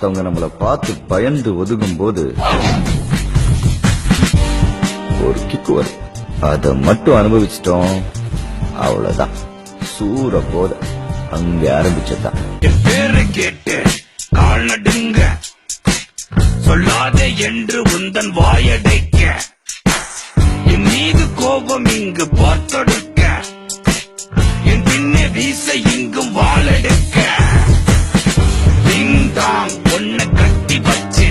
மத்தவங்க நம்மள பார்த்து பயந்து ஒதுங்கும் போது ஒரு கிக்கு வரும். அதை மட்டும் அனுபவிச்சிட்டோம், அவ்வளவுதான். சூற போத அங்க ஆரம்பிச்சதான். பேரை கேட்டு கால் நடுங்க, சொல்லாதே என்று உந்தன் வாயடைக்க, என் மீது கோபம் இங்கு பார்த்தொடுக்க, என் பின்னே வீச இங்கும் வாழெடுக்க, டிங் டாங் ஒன்ன கட்டி வச்சு